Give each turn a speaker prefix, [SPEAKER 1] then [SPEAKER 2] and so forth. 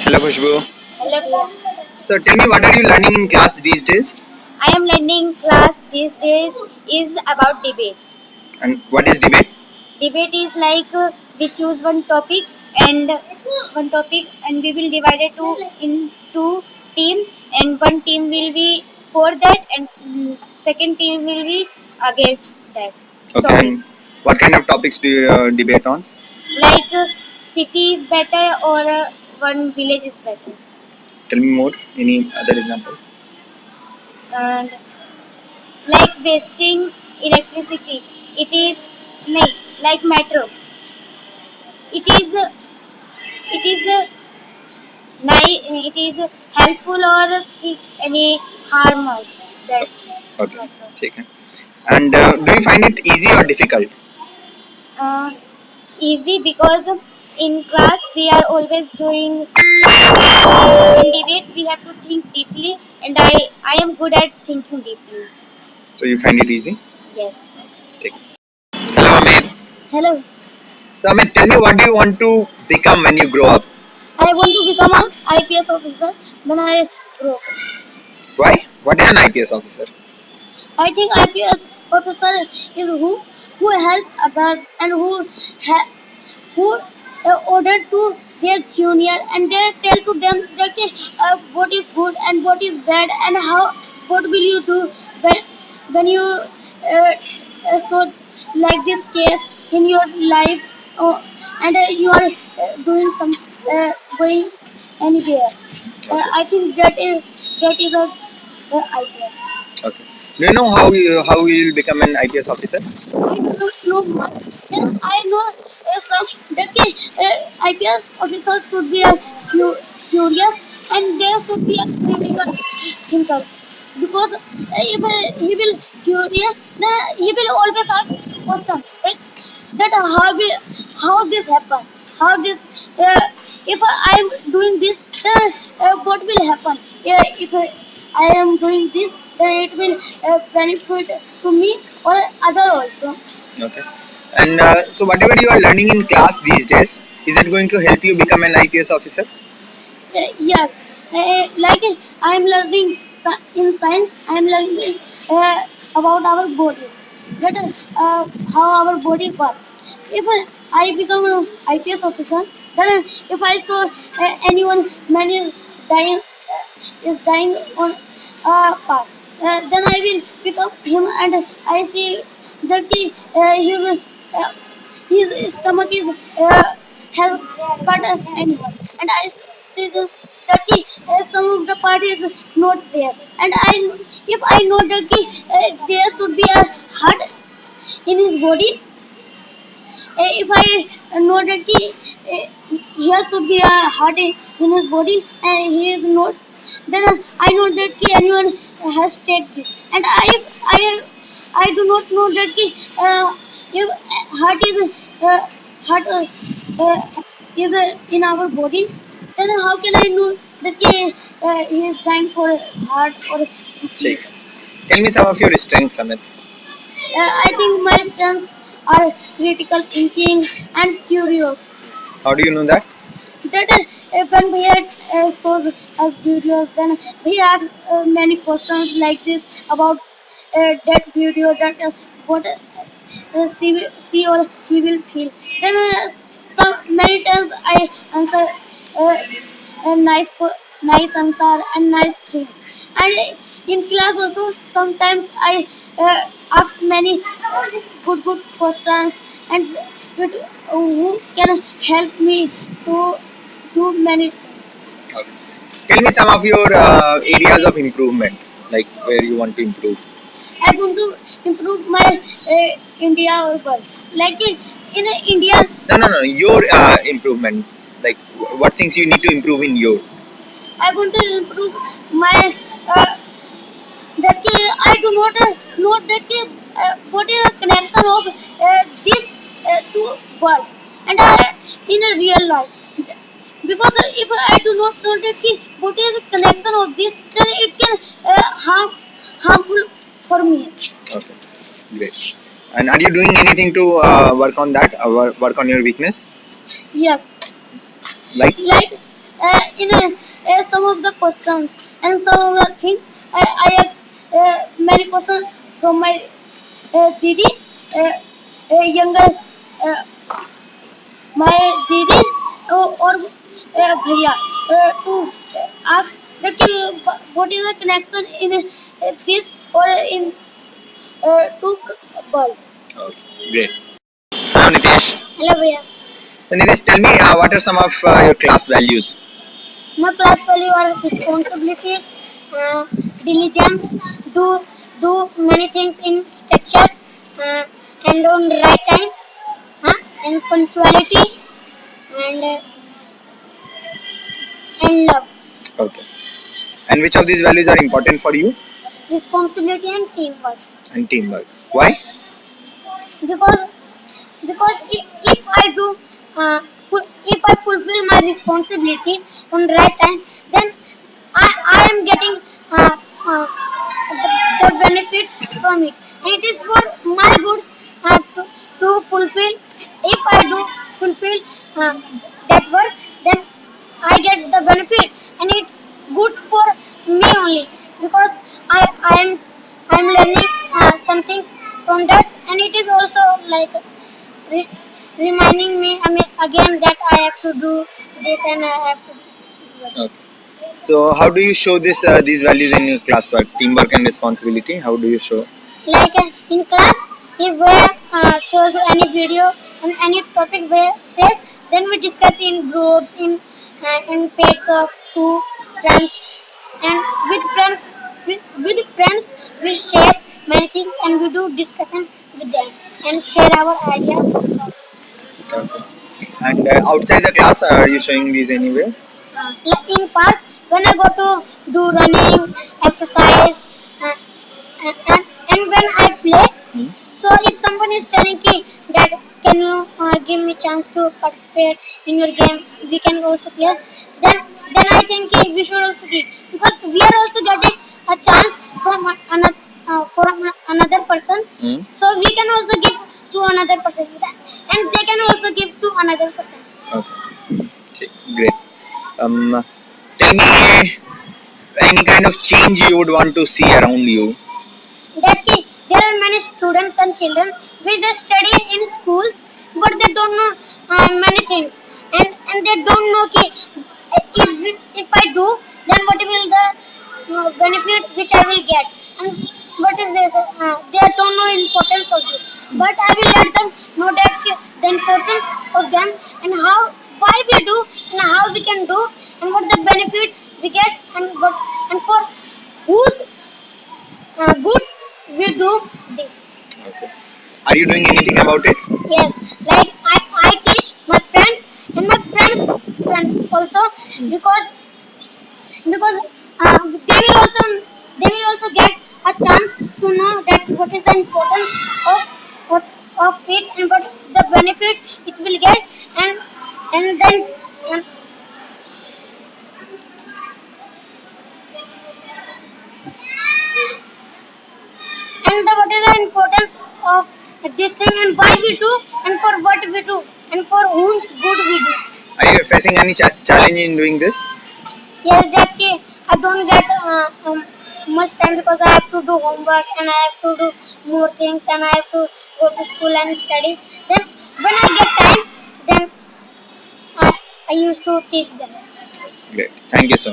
[SPEAKER 1] Hello, Khushbu.
[SPEAKER 2] Hello.
[SPEAKER 1] So, tell me, what are you learning in class these days?
[SPEAKER 2] I am learning class these days is about debate.
[SPEAKER 1] And what is debate?
[SPEAKER 2] Debate is like we choose one topic and we will divide it into team, and one team will be for that and second team will be against that
[SPEAKER 1] Okay,
[SPEAKER 2] topic.
[SPEAKER 1] and what kind of topics do you debate on?
[SPEAKER 2] Like city is better or one village is better.
[SPEAKER 1] Tell me more. Any other example?
[SPEAKER 2] And like wasting electricity, it is like metro. It is it is helpful or any harm of that
[SPEAKER 1] Okay,
[SPEAKER 2] matter.
[SPEAKER 1] take it. And do you find it easy or difficult?
[SPEAKER 2] Uh, Easy because in class we are always doing in debate we have to think deeply, and I am good at thinking deeply.
[SPEAKER 1] So, you find it easy?
[SPEAKER 2] Yes.
[SPEAKER 1] Take it. Hello, Amit.
[SPEAKER 2] Hello.
[SPEAKER 1] So, Amit, tell me, what do you want to become when you grow up?
[SPEAKER 2] I want to become an IPS officer when I grow up.
[SPEAKER 1] Why? What is an IPS officer?
[SPEAKER 2] I think IPS officer is who help others and who order to their junior, and they tell to them that what is good and what is bad and how what will you do when you so like this case in your life, and you are doing some going anywhere.
[SPEAKER 1] Okay.
[SPEAKER 2] I think that is a idea.
[SPEAKER 1] Okay. Do you know how you will become an IPS officer?
[SPEAKER 2] I don't know much. Then I know some that the IPS officers should be curious, and there should be a critical thinker, because if he will curious, then he will always ask question like that how this happen, how this if I am doing this, then what will happen? If I am doing this, then it will benefit to me or other also.
[SPEAKER 1] Okay. And so, whatever you are learning in class these days, is it going to help you become an IPS officer?
[SPEAKER 2] Yes, like I am learning in science. I am learning about our bodies, that how our body works. If I become an IPS officer, then if I saw anyone man is dying on a path, then I will pick up him and I see that uh, his stomach is has cut anyone, and I see that some of the part is not there, and if I know that there should be a heart in his body, if I know that here should be a heart in his body and he is not, then I know that anyone has take this, and I do not know that if heart is in our body, then how can I know that he is dying for heart or
[SPEAKER 1] Check.
[SPEAKER 2] this?
[SPEAKER 1] Tell me some of your strengths, Amit.
[SPEAKER 2] I think my strengths are critical thinking and curious.
[SPEAKER 1] How do you know that?
[SPEAKER 2] That when we had shows us videos, then we ask many questions like this about that video, that what see or he will feel. Then some many times I answer uh, a nice answer and nice thing. And in class also sometimes I ask many good questions, and who can help me to do many things.
[SPEAKER 1] Okay. Tell me some of your areas of improvement, like where you want to improve.
[SPEAKER 2] I want to improve my India or world. Like in India,
[SPEAKER 1] No, no, no. Your improvements, like what things you need to improve in your.
[SPEAKER 2] I want to improve my that I do not know that what is the connection of this to world and in a real life. Because if I do not know that what is the connection of this, then it can harmful for me.
[SPEAKER 1] Okay, great. And are you doing anything to work on that? Work on your weakness?
[SPEAKER 2] Yes,
[SPEAKER 1] Like,
[SPEAKER 2] like in a questions and solve the thing. I ask many questions from my Didi, younger uh, my Didi or Bhaiya to ask that what is the connection in this or in two bulb.
[SPEAKER 1] Okay, great. Hello, Nitish.
[SPEAKER 2] Hello, Bhaiya.
[SPEAKER 1] So, Nitish, tell me what are some of your class values?
[SPEAKER 2] My class value are responsibility, diligence, do many things in structure and on the right time, and punctuality and love.
[SPEAKER 1] Okay. And which of these values are important for you?
[SPEAKER 2] Responsibility and teamwork.
[SPEAKER 1] And teamwork. Why?
[SPEAKER 2] Because if I do if I fulfill my responsibility on the right time, then I am getting the benefit from it, and it is for my goods to fulfill. If I do fulfill that work, then I get the benefit, and it's goods for me only, because I am learning something from that, and it is also like re- reminding me, I mean, again, that I have to do this and I have to do this.
[SPEAKER 1] Okay. So, how do you show these values in your classwork? Teamwork and responsibility. How do you show?
[SPEAKER 2] Like in class, if where shows any video on any topic where says, then we discuss in groups, in pairs of two friends, and with friends we share many things, and we do discussion with them and share our ideas and thoughts.
[SPEAKER 1] Okay. And outside the class, are you showing these anywhere?
[SPEAKER 2] Like in park, when I go to do running, exercise, uh, and when I play,
[SPEAKER 1] Hmm?
[SPEAKER 2] so if someone is telling me that can you give me chance to participate in your game, we can also play, then I think we should also give, because we are also getting a chance from another person,
[SPEAKER 1] Hmm?
[SPEAKER 2] so we can also give to another person, and they can also give to another person.
[SPEAKER 1] Okay. Great. Tell me any kind of change you would want to see around you.
[SPEAKER 2] That there are many students and children which they study in schools, but they don't know many things, and they don't know ki, if I do, then what will the benefit which I will get, and what is this, they don't know importance of this, but I will let them know that the importance of them, and how, why we do, and how we can do, and what the benefit we get, and what, and for whose goods we do this.
[SPEAKER 1] Okay. Are you doing anything about it?
[SPEAKER 2] Yes, like I teach my friends and my friends also, because they will also get a chance to know that what is the importance of of, of it, and what the benefit it will get, and then and, and the, what is the importance of this thing, and why we do, and for what we do, and for whom's good we do.
[SPEAKER 1] Are you facing any challenge in doing this?
[SPEAKER 2] Yes, that I don't get much time, because I have to do homework, and I have to do more things, and I have to go to school and study. Then when I get time, then I used to teach them.
[SPEAKER 1] Great. Thank you so much.